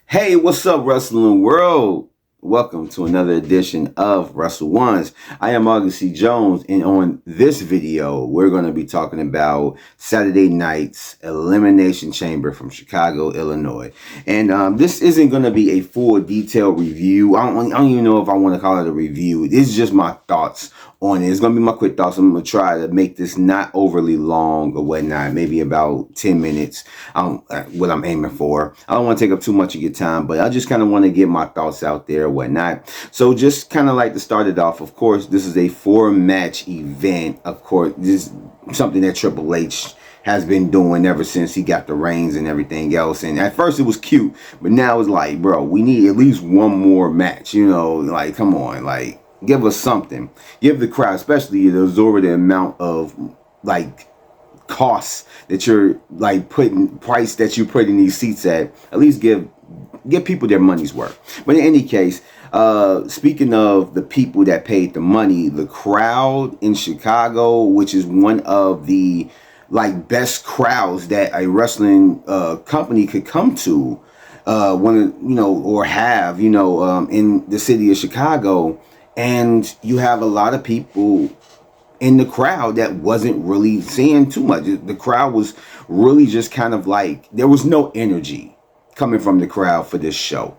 Hey, what's up, Wrestling World? Welcome to another edition of Wrestle Ones. I am August C. Jones, and on this video, we're going to be talking about Saturday night's Elimination Chamber from Chicago, Illinois. And this isn't going to be a full detailed review. I don't even know if I want to call it a review. This is just my thoughts on it. It's going to be my quick thoughts. I'm going to try to make this not overly long or whatnot, maybe about 10 minutes, what I'm aiming for. I don't want to take up too much of your time, but I just kind of want to get my thoughts out there or whatnot. So just kind of like to start it off, of course, this is a 4-match event. Of course, this is something that Triple H has been doing ever since he got the reins and everything else. And at first it was cute, but now it's like, bro, we need at least one more match, like, come on, like, give us something. Give the crowd, especially the exorbitant amount of like costs that you're like price that you put in these seats at least give people their money's worth. But in any case, speaking of the people that paid the money, the crowd in Chicago, which is one of the like best crowds that a wrestling company could come to, or have, in the city of Chicago. And you have a lot of people in the crowd that wasn't really saying too much. The crowd was really just kind of like, there was no energy coming from the crowd for this show.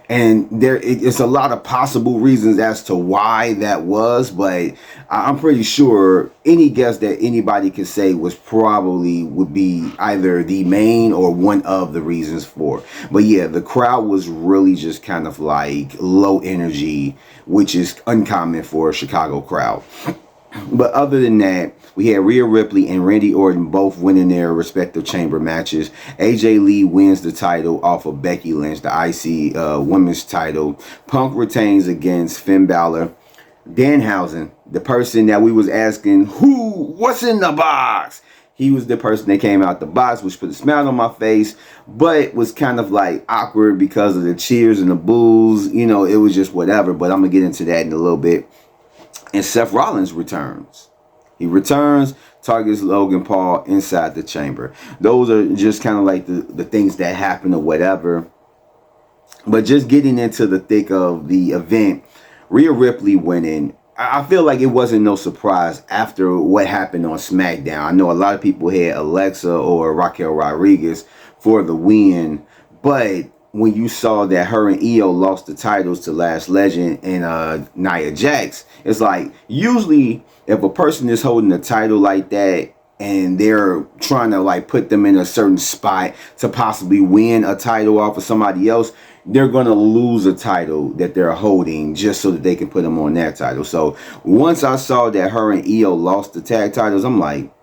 And it's a lot of possible reasons as to why that was, but I'm pretty sure any guess that anybody could say would be either the main or one of the reasons for. But yeah, the crowd was really just kind of like low energy, which is uncommon for a Chicago crowd. But other than that, we had Rhea Ripley and Randy Orton both winning their respective chamber matches. AJ Lee wins the title off of Becky Lynch, the IC women's title. Punk retains against Finn Balor. Danhausen, the person that we was asking, what's in the box? He was the person that came out the box, which put a smile on my face, but was kind of like awkward because of the cheers and the boos. It was just whatever, but I'm going to get into that in a little bit. And Seth Rollins returns. He returns, targets Logan Paul inside the chamber. Those are just kind of like the things that happen or whatever. But just getting into the thick of the event, Rhea Ripley winning, I feel like it wasn't no surprise after what happened on SmackDown. I know a lot of people had Alexa or Raquel Rodriguez for the win, but when you saw that her and Io lost the titles to Lash Legend and Nia Jax, it's like, usually if a person is holding a title like that and they're trying to like put them in a certain spot to possibly win a title off of somebody else, they're going to lose a title that they're holding just so that they can put them on that title. So once I saw that her and Io lost the tag titles, I'm like,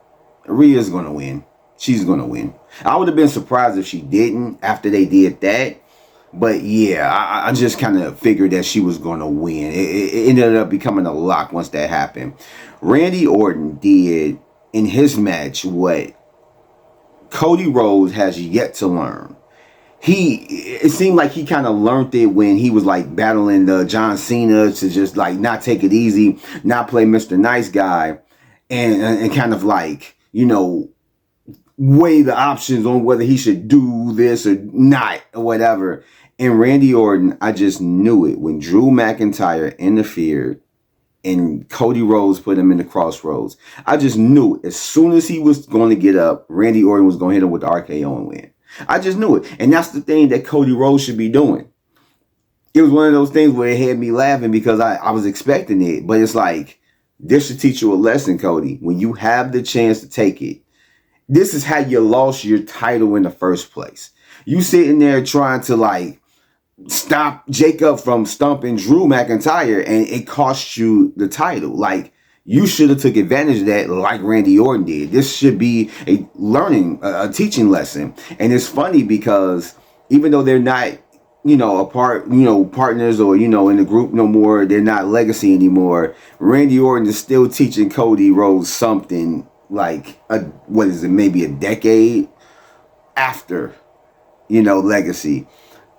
Rhea's going to win. She's going to win. I would have been surprised if she didn't after they did that. But yeah, I just kind of figured that she was going to win. It ended up becoming a lock once that happened. Randy Orton did in his match what Cody Rhodes has yet to learn. It seemed like he kind of learned it when he was like battling John Cena to just like not take it easy, not play Mr. Nice Guy, and kind of like, weigh the options on whether he should do this or not or whatever. And Randy Orton, I just knew it when Drew McIntyre interfered and Cody Rhodes put him in the crossroads. I just knew it. As soon as he was going to get up, Randy Orton was going to hit him with the RKO and win. I just knew it. And that's the thing that Cody Rhodes should be doing. It was one of those things where it had me laughing because I was expecting it. But it's like, this should teach you a lesson, Cody. When you have the chance to take it, this is how you lost your title in the first place. You sitting there trying to like stop Jacob from stumping Drew McIntyre and it cost you the title. Like, you should have took advantage of that like Randy Orton did. This should be a teaching lesson. And it's funny because even though they're not, partners or, in the group no more, they're not legacy anymore. Randy Orton is still teaching Cody Rhodes something like maybe a decade after, legacy.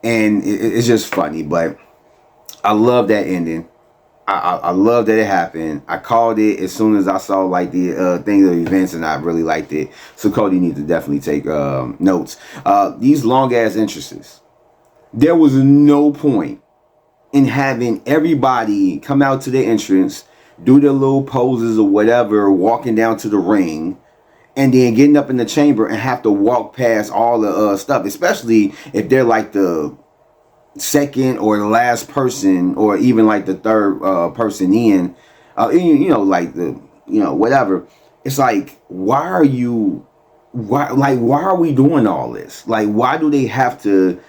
And it's just funny, but I love that ending. I love that it happened. I called it as soon as I saw like the thing of events, and I really liked it. So Cody needs to definitely take notes. These long ass entrances. there was no point in having everybody come out to the entrance, do their little poses or whatever, walking down to the ring, and then getting up in the chamber and have to walk past all the stuff, especially if they're like the second or the last person, or even like the third person in, like the, whatever. It's like, why are we doing all this? Like, why do they have to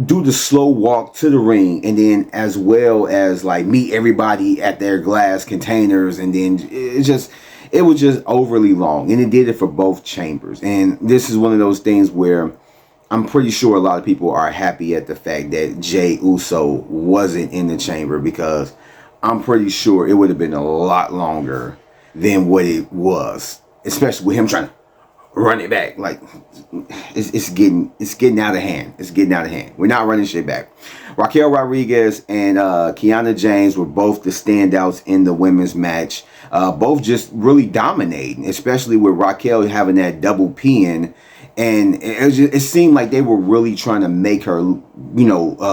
do the slow walk to the ring, and then as well as like meet everybody at their glass containers, and then it was just overly long, and it did it for both chambers. And this is one of those things where I'm pretty sure a lot of people are happy at the fact that Jey Uso wasn't in the chamber, because I'm pretty sure it would have been a lot longer than what it was, especially with him trying to run it back. Like, it's getting out of hand. It's getting out of hand. We're not running shit back. Raquel Rodriguez and Kiana James were both the standouts in the women's match. Both just really dominating, especially with Raquel having that double pin. And it seemed like they were really trying to make her,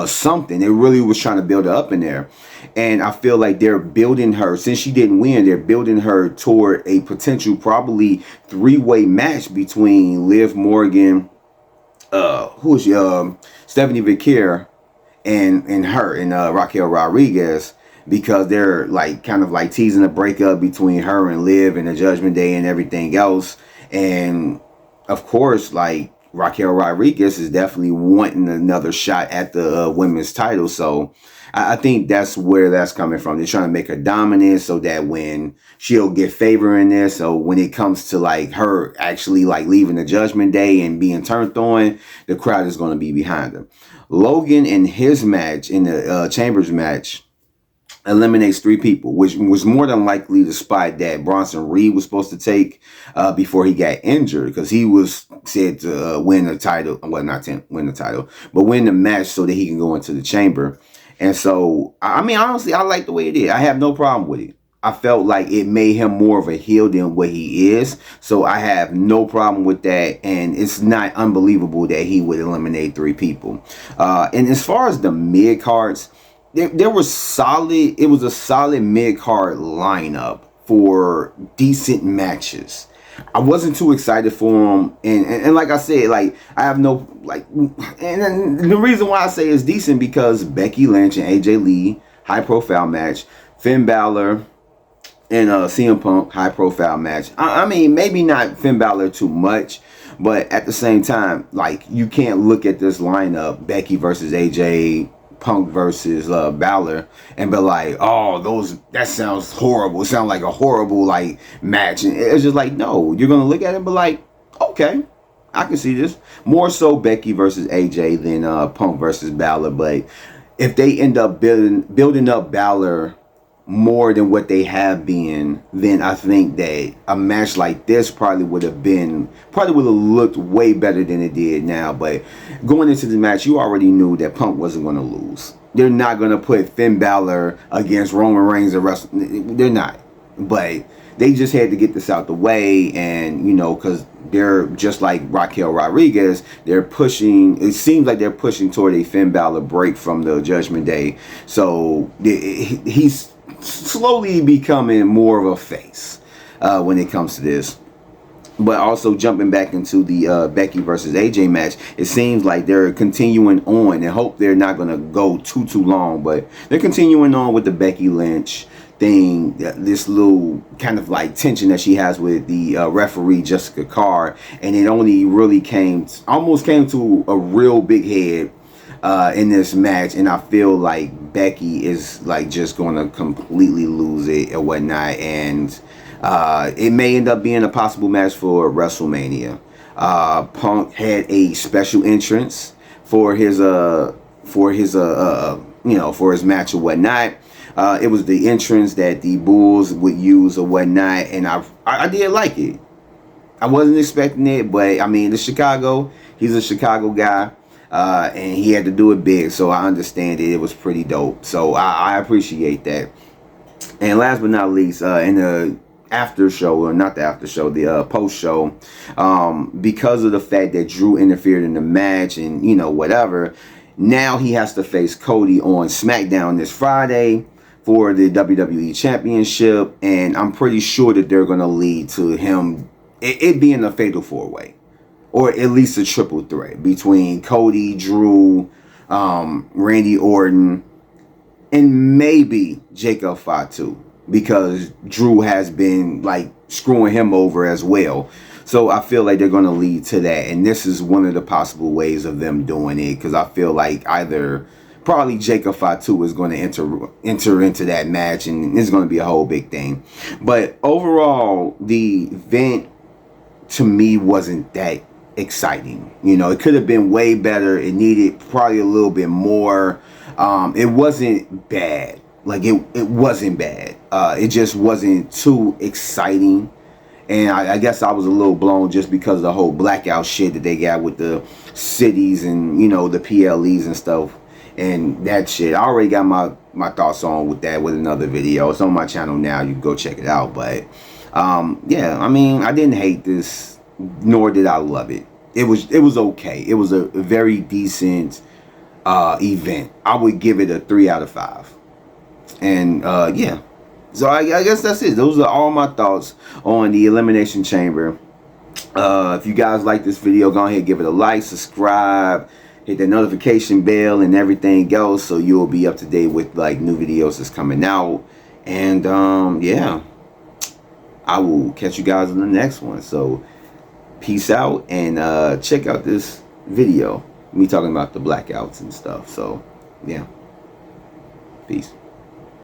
something. They really was trying to build her up in there. And I feel like they're building her, since she didn't win, they're building her toward a potential probably three-way match between Liv Morgan, Stephanie Vicaire, and her, and Raquel Rodriguez, because they're like kind of like teasing a breakup between her and Liv and the Judgment Day and everything else. And of course, like, Raquel Rodriguez is definitely wanting another shot at the women's title. So I think that's where that's coming from. They're trying to make her dominant so that when she'll get favor in this, so when it comes to like her actually like leaving the Judgment Day and being turned on, the crowd is going to be behind her. Logan in his match, in the Chambers match, eliminates 3 people, which was more than likely the spot that Bronson Reed was supposed to take before he got injured, because he was said to win the title. Well, not win the title, but win the match so that he can go into the chamber. And so, I mean, honestly, I like the way it did. I have no problem with it. I felt like it made him more of a heel than what he is. So I have no problem with that. And it's not unbelievable that he would eliminate 3 people. And as far as the mid cards, there was solid. It was a solid mid card lineup for decent matches. I wasn't too excited for them, and like I said, like, I have no like, and the reason why I say it's decent, because Becky Lynch and AJ Lee, high profile match, Finn Balor and CM Punk, high profile match. I mean, maybe not Finn Balor too much, but at the same time, like, you can't look at this lineup, Becky versus AJ, Punk versus Balor, and be like, oh, that sounds horrible. It sounds like a horrible like match. And it's just like, no, you're gonna look at it and be like, okay, I can see this. More so Becky versus AJ than Punk versus Balor. But if they end up building up Balor more than what they have been, then I think that a match like this probably would have looked way better than it did now. But going into the match, you already knew that Punk wasn't going to lose. They're not going to put Finn Balor against Roman Reigns or wrestling. They're not. But they just had to get this out the way, and because they're just like Raquel Rodriguez, they're pushing. It seems like they're pushing toward a Finn Balor break from the Judgment Day. So he's slowly becoming more of a face when it comes to this. But also jumping back into the Becky versus AJ match, it seems like they're continuing on, and hope they're not going to go too long, but they're continuing on with the Becky Lynch thing, this little kind of like tension that she has with the referee Jessica Carr, and it only really almost came to a real big head in this match. And I feel like Becky is like just going to completely lose it and whatnot, and it may end up being a possible match for WrestleMania. Punk had a special entrance for his match or whatnot. It was the entrance that the Bulls would use or whatnot, and I did like it. I wasn't expecting it, but I mean, he's a Chicago guy, and he had to do it big, so I understand it. It was pretty dope, so I appreciate that. And last but not least, in the after show, or not the after show, the post show, because of the fact that Drew interfered in the match and whatever, Now he has to face Cody on SmackDown this Friday for the WWE Championship, and I'm pretty sure that they're going to lead to him it being a fatal 4-way, or at least a triple threat between Cody, Drew, Randy Orton, and maybe Jacob Fatu, because Drew has been like screwing him over as well. So I feel like they're going to lead to that, and this is one of the possible ways of them doing it, because I feel like either probably Jacob Fatu is going to enter into that match, and it's going to be a whole big thing. But overall, the event to me wasn't that exciting. You know, it could have been way better. It needed probably a little bit more. It wasn't bad. Like it wasn't bad. It just wasn't too exciting. And I guess I was a little blown just because of the whole blackout shit that they got with the cities and, you know, the PLEs and stuff. And that shit, I already got my thoughts on with that with another video. It's on my channel now. You can go check it out. But yeah, I mean, I didn't hate this, nor did I love it. It was okay. It was a very decent event. I would give it a 3 out of 5. And yeah. So I guess that's it. Those are all my thoughts on the Elimination Chamber. If you guys like this video, go ahead and give it a like, subscribe, hit the notification bell and everything else, so you'll be up to date with like new videos that's coming out. And yeah, I will catch you guys in the next one. So peace out, and check out this video, me talking about the blackouts and stuff. So yeah, peace.